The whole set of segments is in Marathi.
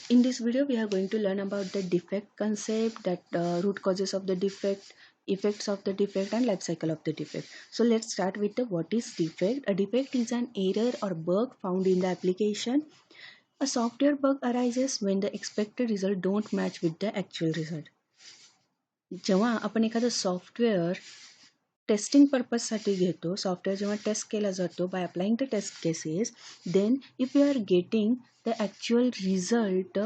In this video, we are going to learn about the defect concept, that root causes of the defect, effects of the defect, and life cycle of the defect. So let's start with the what is defect. A defect is an error or bug found in the application. A software bug arises when the expected result don't match with the actual result. जेव्हा आपण एखादं सॉफ्टवेअर टेस्टिंग पर्पजसाठी घेतो, सॉफ्टवेअर जेव्हा टेस्ट केला जातो by applying the test cases, then if you are getting the actual result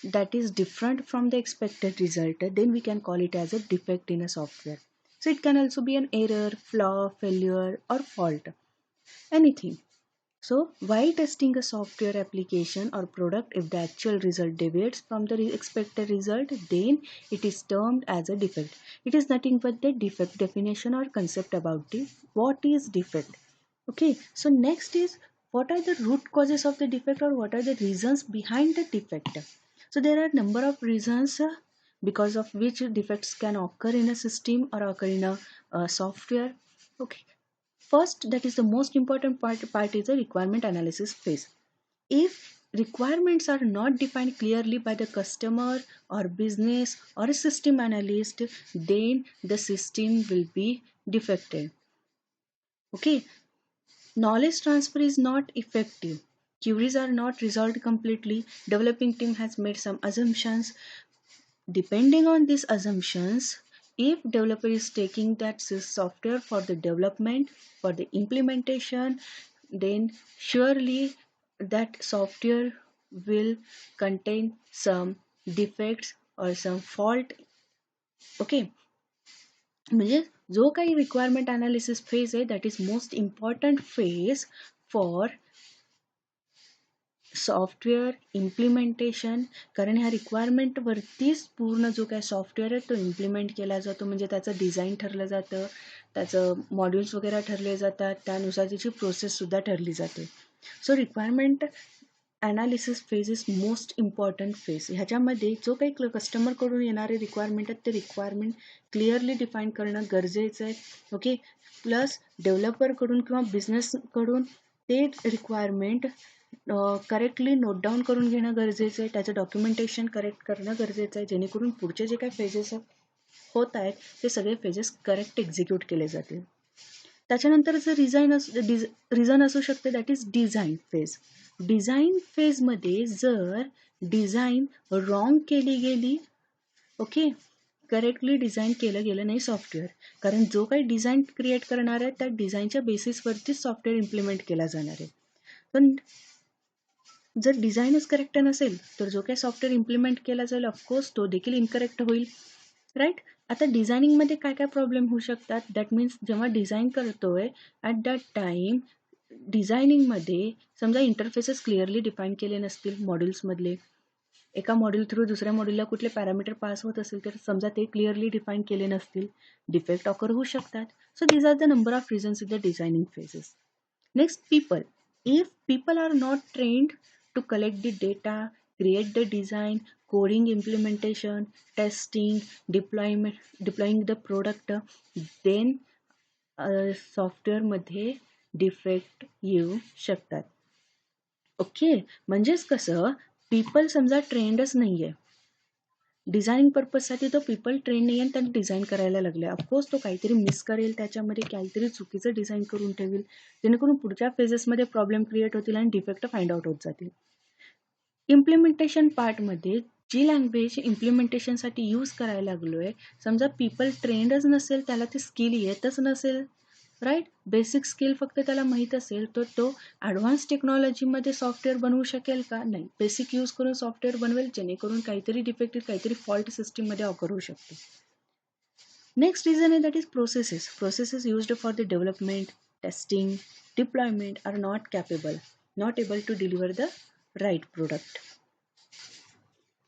that is different from the expected result, then we can call it as a defect in a software. So it can also be an error, flaw, failure, or fault, anything. So while testing a software application or product, if the actual result deviates from the expected result, then it is termed as a defect. It is nothing but the defect definition or concept about the what is defect. Okay, so next is what are the root causes of the defect, or what are the reasons behind the defect. So there are number of reasons because of which defects can occur in a system or occur in a software. Okay, first, that is the most important part is the requirement analysis phase. If requirements are not defined clearly by the customer or business or a system analyst, then the system will be defected. Okay, knowledge transfer is not effective. Queries are not resolved completely. Developing team has made some assumptions. Depending on these assumptions, if developer is taking that software for the development, for the implementation, then surely that software will contain some defects or some fault. Okay, म्हणजे जो काही रिक्वायरमेंट अनालिसिस फेज आहे, that is most important phase for software implementation. कारण ह्या रिक्वायरमेंटवरतीच पूर्ण जो काय सॉफ्टवेअर आहे तो इम्प्लिमेंट केला जातो. म्हणजे त्याचं डिझाईन ठरलं जातं, त्याचं मॉड्यूल्स वगैरे ठरले जातात, त्यानुसार त्याची प्रोसेससुद्धा ठरली जाते. So requirement analysis phase is most important phase. ह्याच्यामध्ये जो काही कस्टमरकडून येणारे रिक्वायरमेंट आहेत ते रिक्वायरमेंट क्लिअरली डिफाईन करणं गरजेचं आहे. ओके, प्लस डेव्हलपरकडून किंवा बिझनेसकडून ते रिक्वायरमेंट करेक्टली नोट डाऊन करून घेणं गरजेचं आहे. त्याचं डॉक्युमेंटेशन करेक्ट करणं गरजेचं आहे, जेणेकरून पुढचे जे काही फेजेस होत आहेत ते सगळे फेजेस करेक्ट एक्झिक्यूट केले जातील. त्याच्यानंतर जर रिझन असू शकते, that is design phase. Design फेजमध्ये जर डिझाईन रॉंग केली गेली, ओके, करेक्टली डिझाईन केलं गेलं नाही सॉफ्टवेअर, कारण जो काही डिझाईन क्रिएट करणार आहे त्या डिझाईनच्या बेसिसवरतीच सॉफ्टवेअर इम्प्लिमेंट केला जाणार आहे. पण जर डिझाईनच करेक्ट नसेल तर जो काही सॉफ्टवेअर इम्प्लिमेंट केला जाईल ऑफकोर्स तो देखील इनकरेक्ट होईल, राईट. आता डिझायनिंगमध्ये काय काय प्रॉब्लेम होऊ शकतात, दॅट मीन्स जेव्हा डिझाईन करतोय ॲट दॅट टाईम डिझायनिंगमध्ये समजा इंटरफेसेस क्लिअरली डिफाईन केले नसतील मॉड्यूल्समधले, एका मॉड्यूल थ्रू दुसऱ्या मॉड्यूलला कुठले पॅरामीटर पास होत असेल तर समजा ते क्लिअरली डिफाईन केले नसतील, डिफेक्ट ऑकर होऊ शकतात. So these are the number of reasons in the designing phases. Next, people. If people are not trained to collect the data, create the design, coding, implementation, testing, deploying the product, then सॉफ्टवेअरमध्ये डिफेक्ट येऊ शकतात. ओके, म्हणजेच कसं, पीपल समजा ट्रेंडच नाही आहे, डिझाईन पर्पजसाठी तो पीपल ट्रेंड नाही आहे आणि त्यांनी डिझाईन करायला लागले, ऑफकोर्स तो काहीतरी मिस करेल, त्याच्यामध्ये काहीतरी चुकीचं डिझाईन करून ठेवेल, जेणेकरून पुढच्या फेजेसमध्ये प्रॉब्लेम क्रिएट होतील आणि डिफेक्ट फाइंड आउट होत जातील. इम्प्लिमेंटेशन पार्टमध्ये जी लँग्वेज इम्प्लिमेंटेशनसाठी यूज करायला लागलो आहे, समजा पीपल ट्रेंडच नसेल, त्याला ती स्किल येतच नसेल, राईट, बेसिक स्किल फक्त त्याला माहीत असेल, तर तो ॲडव्हान्स टेक्नॉलॉजीमध्ये सॉफ्टवेअर बनवू शकेल का? नाही, बेसिक यूज करून सॉफ्टवेअर बनवेल, जेणेकरून काहीतरी डिफेक्टिव्ह, काहीतरी फॉल्ट सिस्टीममध्ये ऑकर होऊ शकतो. नेक्स्ट रिझन आहे that is processes. Processes used for the development, testing, deployment are not able to deliver the right product.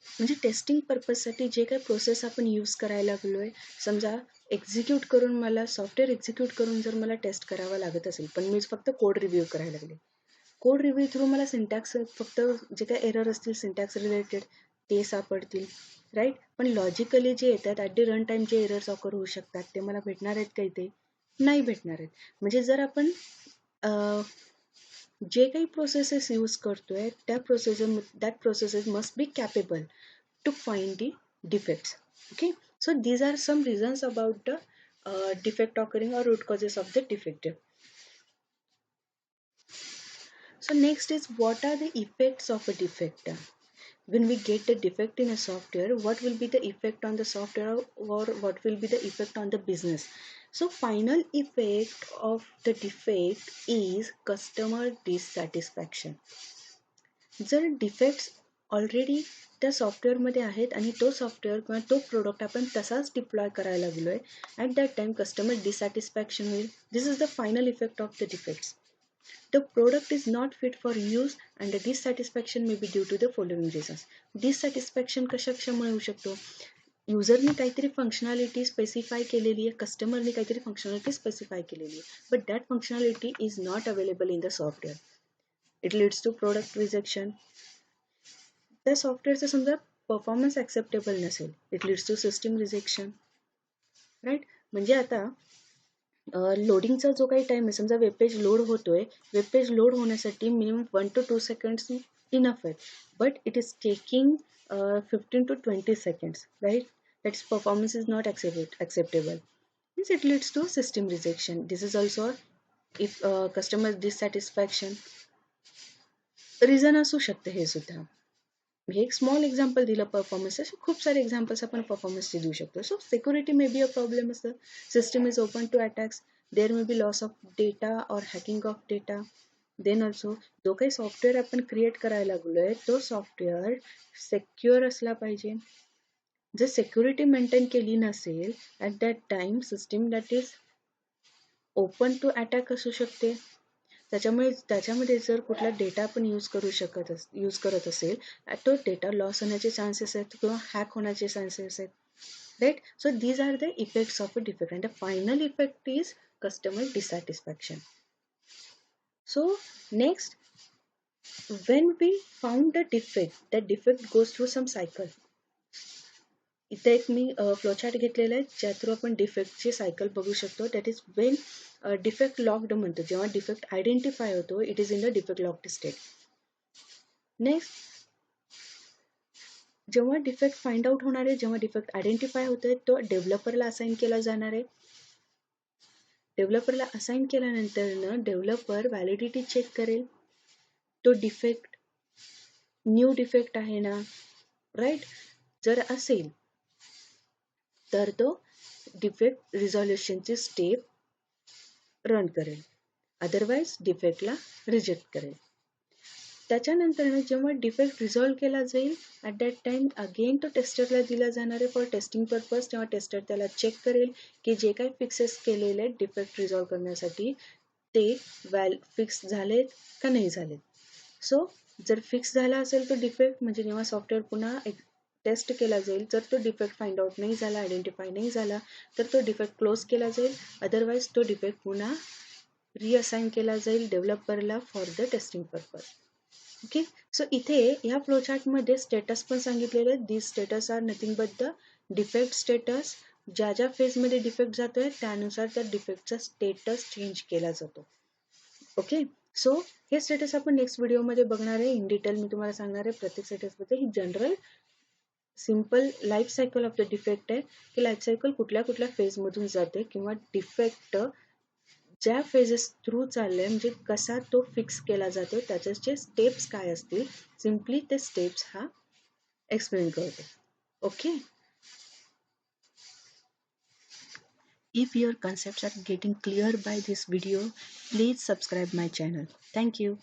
म्हणजे टेस्टिंग पर्पजसाठी जे काही प्रोसेस आपण यूज करायला लागलो आहे, समजा एक्झिक्यूट करून मला सॉफ्टवेअर एक्झिक्यूट करून जर मला टेस्ट करावा लागत असेल, पण मी फक्त कोड रिव्ह्यू करायला लागले, कोड रिव्ह्यू थ्रू मला सिंटॅक्स, फक्त जे काही एरर असतील सिंटॅक्स रिलेटेड ते सापडतील, राईट. पण लॉजिकली जे येतात ॲट दी रन टाईम जे एरर्स ऑकर होऊ शकतात ते मला भेटणार आहेत काही, ते नाही भेटणार आहेत. म्हणजे जर आपण जे काही प्रोसेसेस यूज करतोय that processes must be capable to find the defects. Okay, so these are some reasons about the defect occurring or root causes of the defect. So next is, what are the effects of a defect? When we get a defect in a software, what will be the effect on the software, or what will be the effect on the business? So final effect of the defect is customer dissatisfaction. जर डिफेक्ट्स ऑलरेडी त्या सॉफ्टवेअरमध्ये आहेत आणि तो सॉफ्टवेअर किंवा तो प्रोडक्ट आपण तसाच डिप्लॉय करायला लागलोय, at that time customer dissatisfaction होईल. This is the final effect of the defects. The product is not fit for use and the dissatisfaction may be due to the following reasons. Dissatisfaction कशामुळे होऊ शकतो? युजरने काहीतरी फंक्शनॅलिटी स्पेसिफाय केलेली आहे, कस्टमरने काहीतरी फंक्शनॅलिटी स्पेसिफाय केलेली आहे, but that functionality is not available in the software. It leads to product rejection. त्या सॉफ्टवेअरचा समजा परफॉर्मन्स ॲक्सेप्टेबल नसेल, it leads to system rejection. Right, म्हणजे आता लोडिंगचा जो काही टाईम आहे, समजा वेबपेज लोड होतोय, वेबपेज लोड होण्यासाठी मिनिमम 1 to 2 seconds इनफ आहे, but it is taking 15 to 20 seconds, right? That's performance is not acceptable. Means it leads to system rejection. This is also if customer dissatisfaction reason असू शकते. हे सुद्धा हे एक स्मॉल एक्झाम्पल दिलं परफॉर्मन्स, असे खूप सारे एक्झाम्पल्स आपण परफॉर्मन्सचे देऊ शकतो. So security may be a problem असतं, system is open to attacks, there may be loss of data और hacking of data. Then also जो काही सॉफ्टवेअर आपण क्रिएट करायला लागलोय तो सॉफ्टवेअर सेक्युअर असला पाहिजे. जर सिक्युरिटी मेंटेन केली नसेल, at that time system that is open to attack असू शकते. त्याच्यामध्ये जर कुठला डेटा आपण यूज करत असेल, तो डेटा लॉस होण्याचे चान्सेस आहेत किंवा हॅक होण्याचे चान्सेस आहेत. Right, so these are the effects of a defect and the final effect is customer dissatisfaction. So next, when we found the defect, that defect goes through some cycle. इथे एक मी फ्लोचार्ट घेतलेला आहे, ज्या थ्रू आपण डिफेक्टची सायकल बघू शकतो. That is Wien defect locked म्हणतो, जेव्हा डिफेक्ट आयडेंटिफाय होतो, it is in the defect locked state. Next, जेव्हा डिफेक्ट फाइंड आउट होणार आहे, जेव्हा डिफेक्ट आयडेंटिफाय होतोय, तो डेव्हलपरला असाइन केला जाणार आहे. डेव्हलपरला असाइन केल्यानंतर डेव्हलपर व्हॅलिडिटी चेक करेल, तो डिफेक्ट न्यू डिफेक्ट आहे ना, राईट. जर असेल तर तो डिफेक्ट रिझॉल्युशनची स्टेप रन करेल, अदरवाईज डिफेक्टला रिजेक्ट करेल. त्याच्यानंतर जेव्हा डिफेक्ट रिझॉल्व केला जाईल, ॲट दॅट टाइम अगेन तो टेस्टरला दिला जाणार आहे फॉर टेस्टिंग पर्पज. तेव्हा टेस्टर त्याला चेक करेल की जे काही फिक्सेस केलेले आहेत डिफेक्ट रिझॉल्व करण्यासाठी ते फिक्स झालेत का नाही झालेत. सो जर फिक्स झाला असेल तो डिफेक्ट, म्हणजे जेव्हा सॉफ्टवेअर पुन्हा टेस्ट केला जाईल, जर तो डिफेक्ट फाइंड आउट नाही झाला, आयडेंटिफाय नाही झाला, तर तो डिफेक्ट क्लोज केला जाईल, अदरवाईज तो डिफेक्ट पुन्हा रिअसाइन केला जाईल डेव्हलपरला for the testing purpose. Okay, so इथे ह्या फ्लोचार्टमध्ये स्टेटस पण सांगितलेले आहेत. This status are nothing but the defect status. ज्या फेजमध्ये डिफेक्ट जातोय त्यानुसार त्या डिफेक्टचा स्टेटस चेंज केला जातो. ओके, सो हे स्टेटस आपण नेक्स्ट व्हिडिओमध्ये बघणार आहे. इन डिटेल मी तुम्हाला सांगणार आहे प्रत्येक स्टेटसबद्दल. ही general simple life cycle of the defect आहे की लाईफ सायकल कुठल्या कुठल्या फेजमधून जाते किंवा डिफेक्ट ज्या फेजेस थ्रू चाललंय म्हणजे कसा तो फिक्स केला जातो, त्याचे स्टेप्स काय असतील, सिम्पली ते स्टेप्स हा एक्सप्लेन करतो. Okay, if your concepts are getting clear by this video, please subscribe my channel. Thank you.